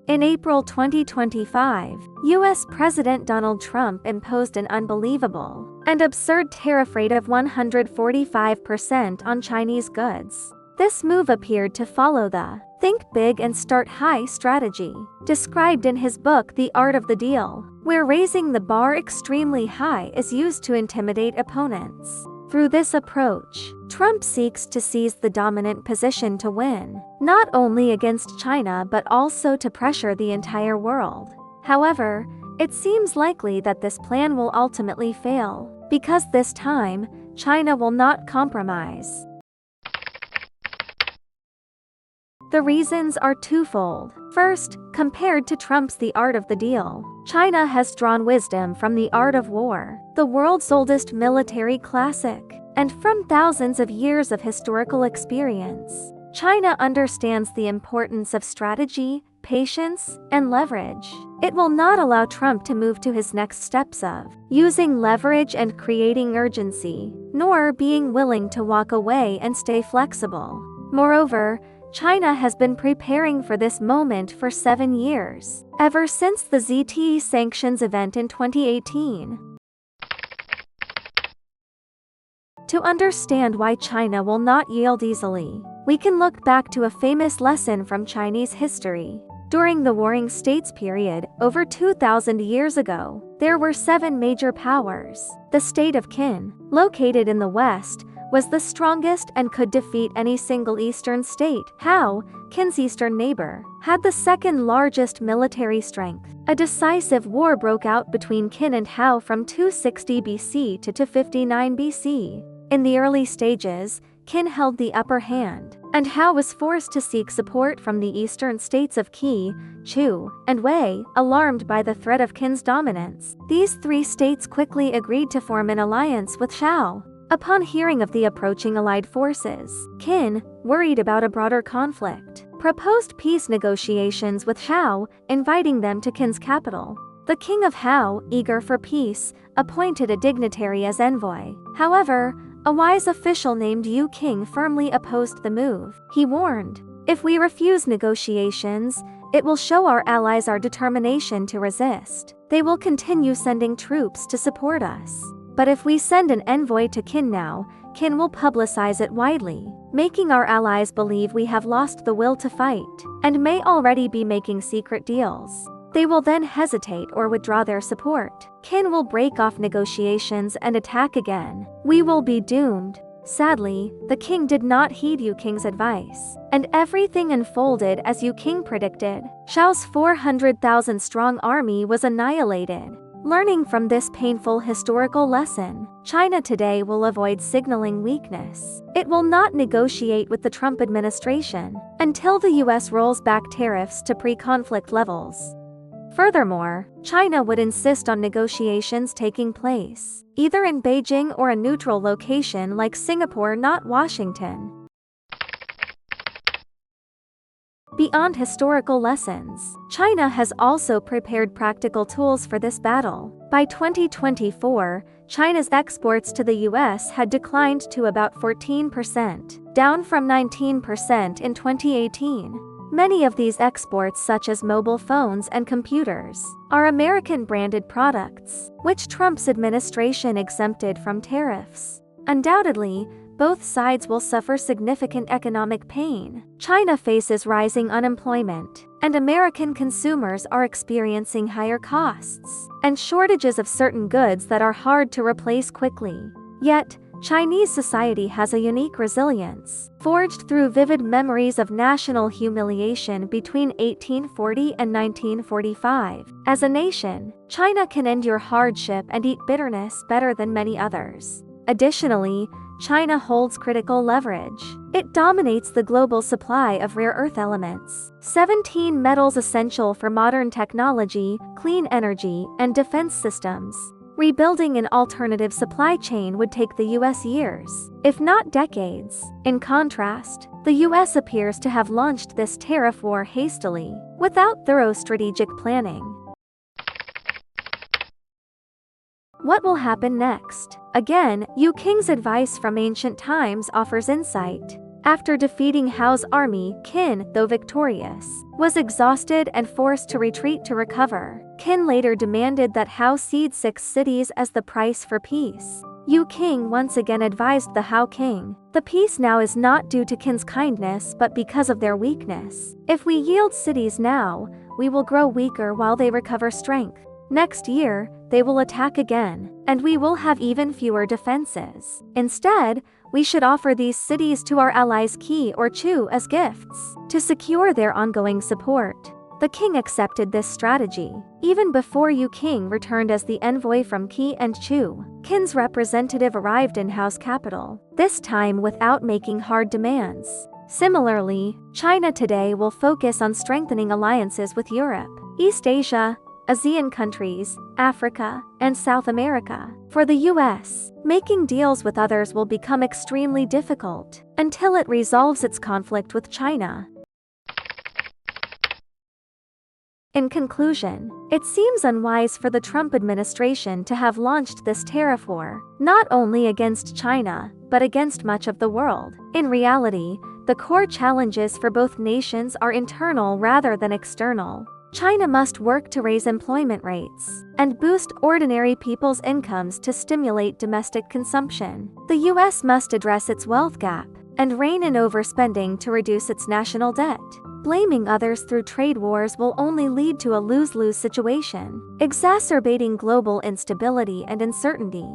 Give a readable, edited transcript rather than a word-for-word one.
In April 2025, US President Donald Trump imposed an unbelievable and absurd tariff rate of 145% on Chinese goods. This move appeared to follow the "think big and start high" strategy, described in his book The Art of the Deal, where raising the bar extremely high is used to intimidate opponents. Through this approach, Trump seeks to seize the dominant position to win, not only against China but also to pressure the entire world. However, it seems likely that this plan will ultimately fail, because this time, China will not compromise. The reasons are twofold. First, compared to Trump's The Art of the Deal, China has drawn wisdom from The Art of War, the world's oldest military classic, and from thousands of years of historical experience. China understands the importance of strategy, patience, and leverage. It will not allow Trump to move to his next steps of using leverage and creating urgency, nor being willing to walk away and stay flexible. Moreover, China has been preparing for this moment for 7 years, ever since the ZTE sanctions event in 2018. To understand why China will not yield easily, we can look back to a famous lesson from Chinese history. During the Warring States period, over 2,000 years ago, there were 7 major powers. The state of Qin, located in the west, was the strongest and could defeat any single eastern state. Hao, Qin's eastern neighbor, had the second largest military strength. A decisive war broke out between Qin and Hao from 260 BC to 259 BC. In the early stages, Qin held the upper hand, and Hao was forced to seek support from the eastern states of Qi, Chu, and Wei. Alarmed by the threat of Qin's dominance, these 3 states quickly agreed to form an alliance with Hao. Upon hearing of the approaching allied forces, Qin, worried about a broader conflict, proposed peace negotiations with Hao, inviting them to Qin's capital. The king of Hao, eager for peace, appointed a dignitary as envoy. However, a wise official named Yu King firmly opposed the move. He warned, "If we refuse negotiations, it will show our allies our determination to resist. They will continue sending troops to support us. But if we send an envoy to Qin now, Qin will publicize it widely, making our allies believe we have lost the will to fight, and may already be making secret deals. They will then hesitate or withdraw their support. Qin will break off negotiations and attack again. We will be doomed." Sadly, the king did not heed Yu King's advice, and everything unfolded as Yu King predicted. Shao's 400,000-strong army was annihilated. Learning from this painful historical lesson, China today will avoid signaling weakness. It will not negotiate with the Trump administration until the US rolls back tariffs to pre-conflict levels. Furthermore, China would insist on negotiations taking place, either in Beijing or a neutral location like Singapore, not Washington. Beyond historical lessons, China has also prepared practical tools for this battle. By 2024, China's exports to the US had declined to about 14%, down from 19% in 2018. Many of these exports, such as mobile phones and computers, are American-branded products, which Trump's administration exempted from tariffs. Undoubtedly, both sides will suffer significant economic pain. China faces rising unemployment, and American consumers are experiencing higher costs and shortages of certain goods that are hard to replace quickly. Yet, Chinese society has a unique resilience, forged through vivid memories of national humiliation between 1840 and 1945. As a nation, China can endure hardship and eat bitterness better than many others. Additionally, China holds critical leverage. It dominates the global supply of rare earth elements, 17 metals essential for modern technology, clean energy, and defense systems. Rebuilding an alternative supply chain would take the US years, if not decades. In contrast, the US appears to have launched this tariff war hastily, without thorough strategic planning. What will happen next? Again, Yu King's advice from ancient times offers insight. After defeating Hao's army, Qin, though victorious, was exhausted and forced to retreat to recover. Qin later demanded that Hao cede 6 cities as the price for peace. Yu King once again advised the Hao king, "The peace now is not due to Qin's kindness but because of their weakness. If we yield cities now, we will grow weaker while they recover strength. Next year, they will attack again, and we will have even fewer defenses. Instead, we should offer these cities to our allies Qi or Chu as gifts, to secure their ongoing support." The king accepted this strategy. Even before Yu King returned as the envoy from Qi and Chu, Qin's representative arrived in Hao's capital, this time without making hard demands. Similarly, China today will focus on strengthening alliances with Europe, East Asia, ASEAN countries, Africa, and South America. For the US, making deals with others will become extremely difficult until it resolves its conflict with China. In conclusion, it seems unwise for the Trump administration to have launched this tariff war, not only against China, but against much of the world. In reality, the core challenges for both nations are internal rather than external. China must work to raise employment rates and boost ordinary people's incomes to stimulate domestic consumption. The US must address its wealth gap and rein in overspending to reduce its national debt. Blaming others through trade wars will only lead to a lose-lose situation, exacerbating global instability and uncertainty.